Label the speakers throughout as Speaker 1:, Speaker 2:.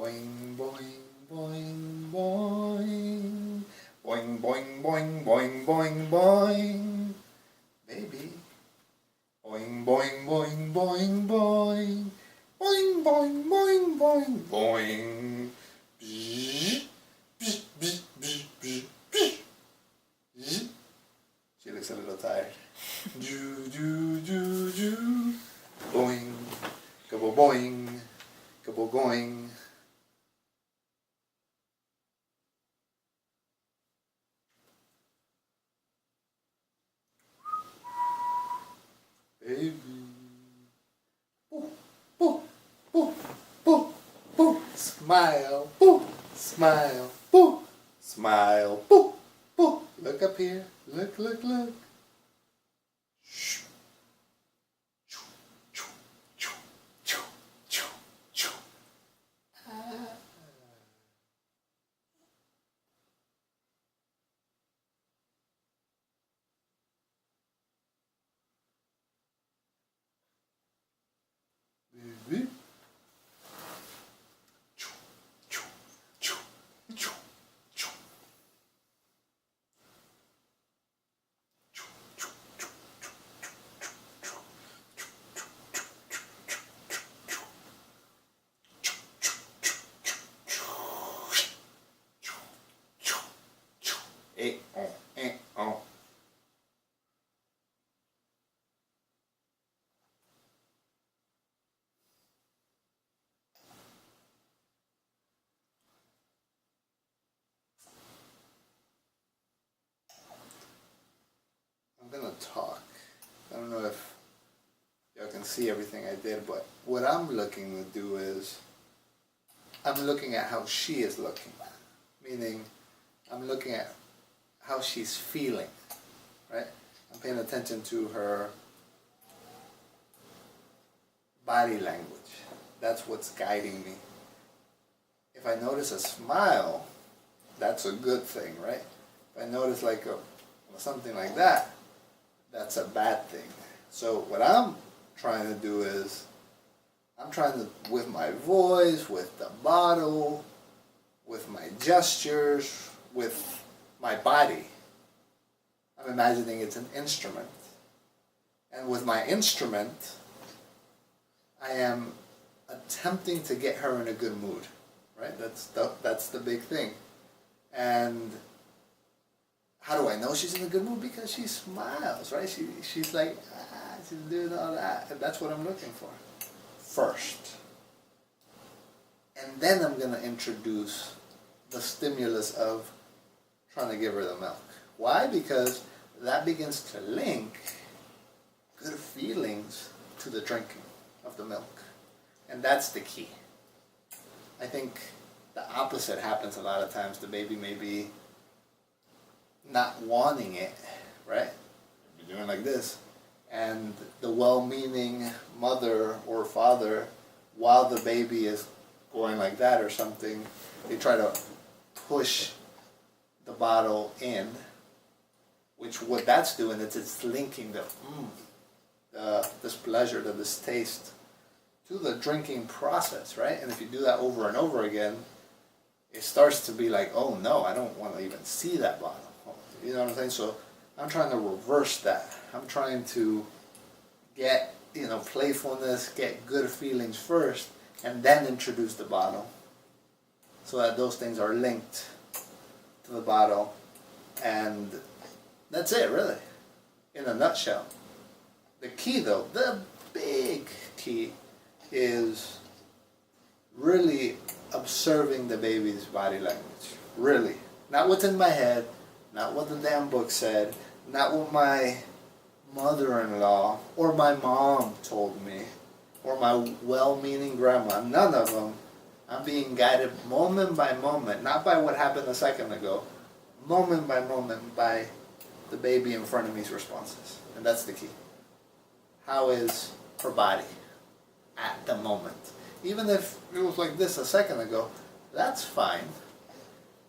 Speaker 1: Boing, boing, boing, boing. Boing, boing, boing, boing, boing, boing. Baby. Boing, boing, boing, boing, boing. Boing, boing, boing, boing, boing. Bzz, bzz, bzz, bzz, bzz, bzz. Bzz. She looks a little tired. Joo, joo, joo, joo. Boing. Gobble boing. Gobble going. Baby. Boo, boo, boo, boo, boo. Smile, boo, smile, boo, smile, boo, boo. Look up here. Look, look, look. Shh. Baby. Eh, oh, eh, oh. I'm gonna talk. I don't know if y'all can see everything I did, but what I'm looking to do is I'm looking at how she is looking, meaning I'm looking at how she's feeling, right? I'm paying attention to her body language. That's what's guiding me. If I notice a smile, that's a good thing, right? If I notice like something like that, that's a bad thing. So what I'm trying to do is, I'm trying to, with my voice, with the bottle, with my gestures, with my body, I'm imagining it's an instrument. And with my instrument, I am attempting to get her in a good mood, right? That's the big thing. And how do I know she's in a good mood? Because she smiles, right? She's like, she's doing all that. And that's what I'm looking for first. And then I'm going to introduce the stimulus of trying to give her the milk. Why? Because that begins to link good feelings to the drinking of the milk. And that's the key. I think the opposite happens a lot of times. The baby may be not wanting it, right? You're doing like this. And the well-meaning mother or father, while the baby is going like that or something, they try to push the bottle in, which what that's doing is it's linking this pleasure, the distaste to the drinking process, right? And if you do that over and over again, it starts to be like, oh no, I don't want to even see that bottle. You know what I'm saying? So I'm trying to reverse that. I'm trying to get, playfulness, get good feelings first, and then introduce the bottle, so that those things are linked to the bottle. And that's it, really, in a nutshell. The key, though, the big key, is really observing the baby's body language. Really. Not what's in my head, not what the damn book said, not what my mother-in-law or my mom told me, or my well-meaning grandma. None of them. I'm being guided moment by moment, not by what happened a second ago, moment by moment by the baby in front of me's responses. And that's the key. How is her body at the moment? Even if it was like this a second ago, that's fine.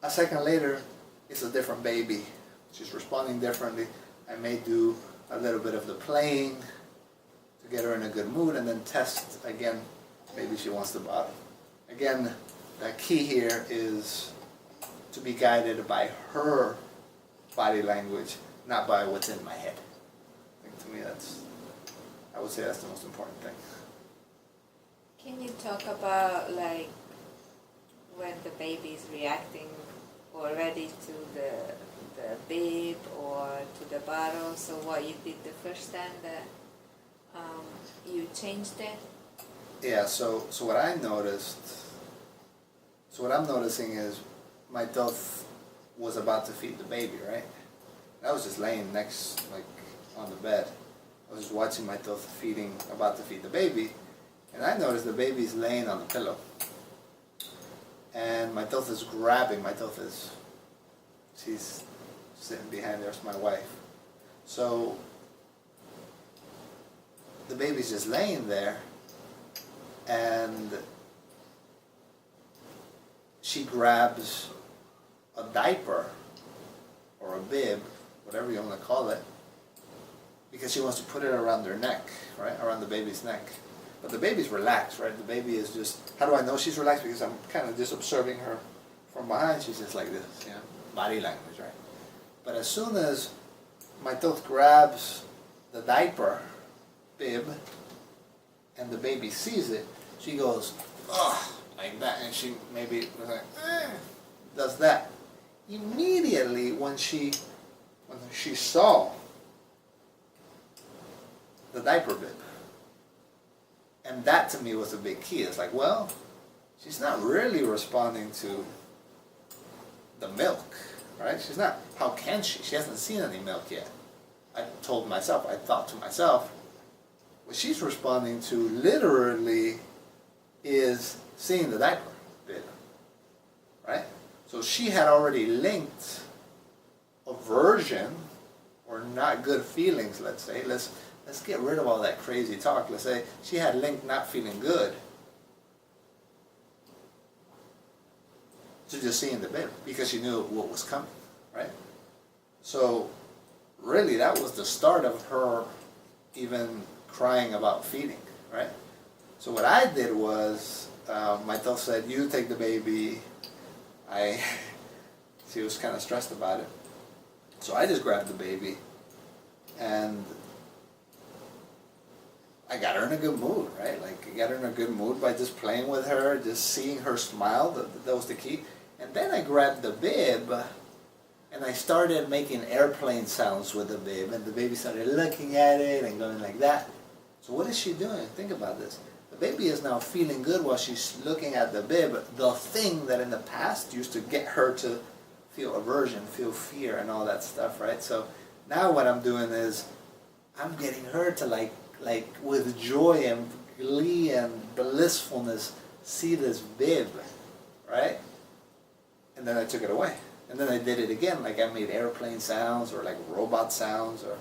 Speaker 1: A second later, it's a different baby. She's responding differently. I may do a little bit of the playing to get her in a good mood, and then test again. Maybe she wants the bottle. Again, the key here is to be guided by her body language, not by what's in my head. I think to me I would say that's the most important thing.
Speaker 2: Can you talk about like when the baby is reacting already to the bib or to the bottle? So what you did the first time that you changed it?
Speaker 1: Yeah, so what I noticed, so what I'm noticing is my Duff was about to feed the baby, right? I was just laying next, like, on the bed. I was just watching my Duff about to feed the baby, and I noticed the baby's laying on the pillow. And my Duff is grabbing, she's sitting behind, there's my wife. So the baby's just laying there, and she grabs a diaper or a bib, whatever you want to call it, because she wants to put it around their neck, right, around the baby's neck. But the baby's relaxed, right? The baby is just, how do I know she's relaxed? Because I'm kind of just observing her from behind. She's just like this, you know, body language, right? But as soon as my Duff grabs the diaper bib and the baby sees it, she goes, ugh, like that, and she maybe was like, does that. Immediately when she saw the diaper bib, and that to me was a big key. It's like, well, she's not really responding to the milk, right? She's not, how can she? She hasn't seen any milk yet. I thought to myself, what she's responding to literally is seeing the diaper bib, right? So she had already linked aversion or not good feelings, let's say. Let's get rid of all that crazy talk. Let's say she had linked not feeling good to just seeing the bib because she knew what was coming, right? So really that was the start of her even crying about feeding, right? So what I did was, my Duff said, you take the baby. She was kind of stressed about it. So I just grabbed the baby and I got her in a good mood, right? Like, I got her in a good mood by just playing with her, just seeing her smile. That was the key. And then I grabbed the bib and I started making airplane sounds with the bib, and the baby started looking at it and going like that. So what is she doing? Think about this. The baby is now feeling good while she's looking at the bib, the thing that in the past used to get her to feel aversion, feel fear, and all that stuff, right? So now what I'm doing is I'm getting her to like with joy and glee and blissfulness see this bib, right? And then I took it away. And then I did it again, like I made airplane sounds or like robot sounds or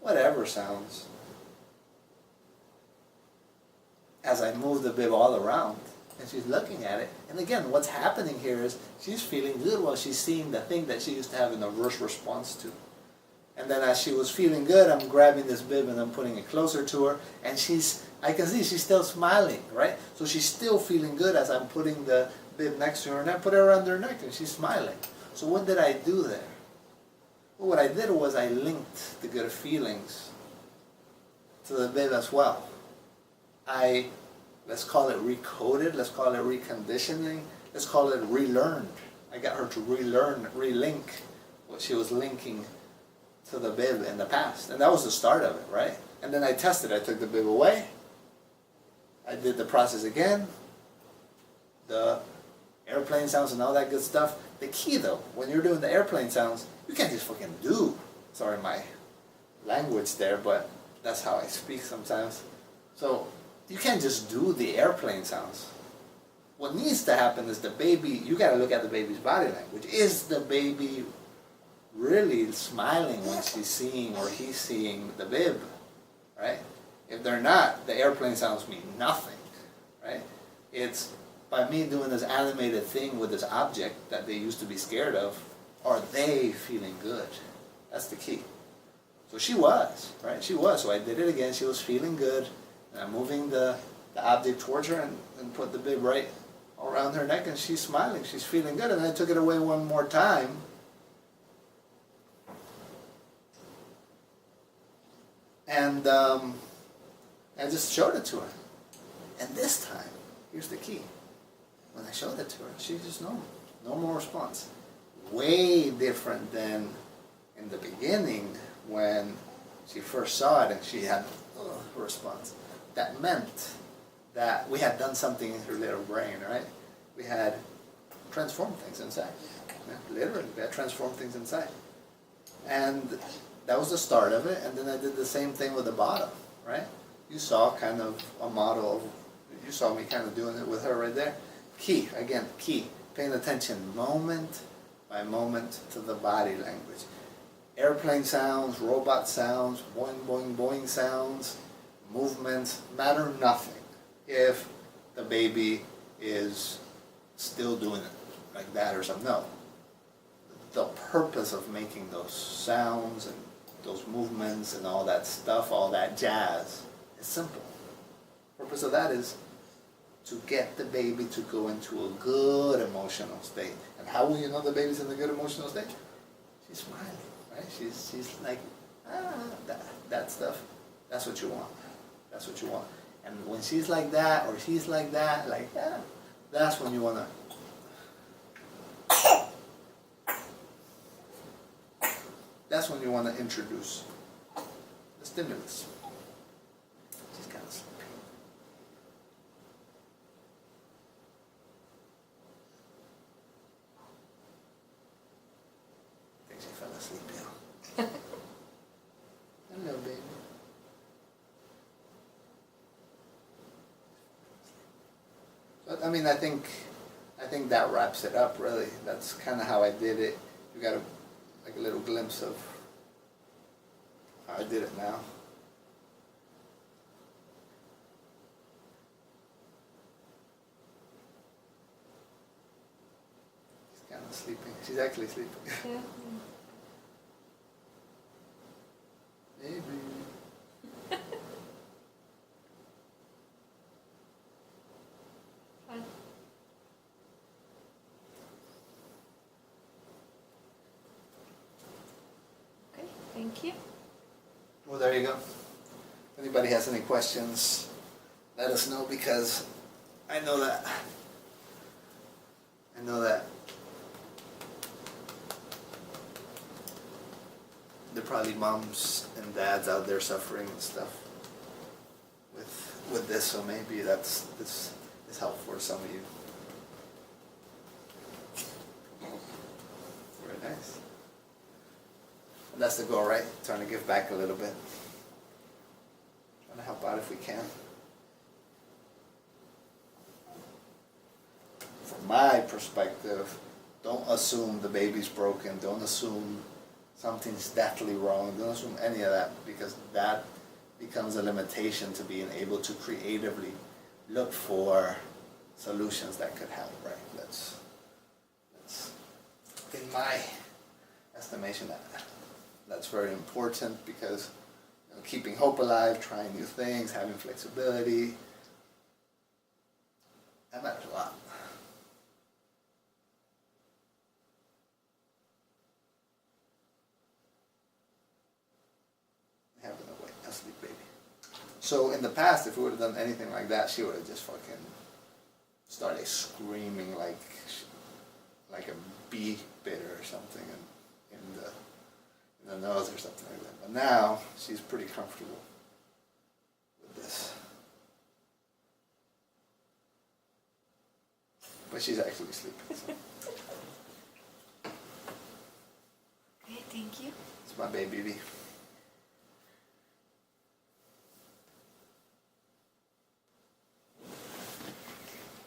Speaker 1: whatever sounds. As I move the bib all around, and she's looking at it. And again, what's happening here is she's feeling good while she's seeing the thing that she used to have an averse response to. And then as she was feeling good, I'm grabbing this bib and I'm putting it closer to her, and I can see she's still smiling, right? So she's still feeling good as I'm putting the bib next to her, and I put her around her neck and she's smiling. So what did I do there? Well, what I did was I linked the good feelings to the bib as well. Let's call it recoded, let's call it reconditioning, let's call it relearned. I got her to relink what she was linking to the bib in the past. And that was the start of it, right? And then I tested. I took the bib away. I did the process again. The airplane sounds and all that good stuff. The key though, when you're doing the airplane sounds, you can't just fucking do. Sorry my language there, but that's how I speak sometimes. So you can't just do the airplane sounds. What needs to happen is the baby, you got to look at the baby's body language. Is the baby really smiling when she's seeing or he's seeing the bib, right? If they're not, the airplane sounds mean nothing, right? It's by me doing this animated thing with this object that they used to be scared of, are they feeling good? That's the key. So she was, right? She was. So I did it again. She was feeling good. And I'm moving the object towards her and put the bib right around her neck, and she's smiling, she's feeling good. And I took it away one more time. And I just showed it to her. And this time, here's the key. When I showed it to her, she just normal. Normal response. Way different than in the beginning when she first saw it and she had a response. That meant that we had done something in her little brain, right? We had transformed things inside. Yeah, literally, we had transformed things inside. And that was the start of it, and then I did the same thing with the bottle, right? You saw kind of a model of, you saw me kind of doing it with her right there. Key, again, key, paying attention moment by moment to the body language. Airplane sounds, robot sounds, boing, boing, boing sounds, movements, matter nothing if the baby is still doing it like that or something. No. The purpose of making those sounds and those movements and all that stuff, all that jazz, is simple. The purpose of that is to get the baby to go into a good emotional state. And how will you know the baby's in a good emotional state? She's smiling, right? She's like, that stuff, that's what you want. That's what you want. And when she's like that, or he's like that, that's when you want to that's when you want to introduce the stimulus. She's kind of sleepy. I think she fell asleep, yeah. Hello, baby. But I mean, I think that wraps it up. Really, that's kind of how I did it. You got like a little glimpse of how I did it now. She's kind of sleeping. She's actually sleeping.
Speaker 2: Yeah.
Speaker 1: Maybe.
Speaker 2: Fine. Okay, thank you.
Speaker 1: Well, there you go. If anybody has any questions, let us know, because I know that there are probably moms and dads out there suffering and stuff with this, so maybe this is helpful for some of you. Very nice. And that's the goal, right? Trying to give back a little bit. Trying to help out if we can. From my perspective, don't assume the baby's broken. Don't assume something's deathly wrong. Don't assume any of that, because that becomes a limitation to being able to creatively look for solutions that could help, right? That's in my estimation, that's very important, because keeping hope alive, trying new things, having flexibility, that matters a lot. Having a sleep baby. So in the past, if we would have done anything like that, she would have just fucking started screaming like a bee bit her or something in the nose or something like that. But now she's pretty comfortable with this. But she's actually sleeping. So.
Speaker 2: Okay, thank you.
Speaker 1: It's my baby.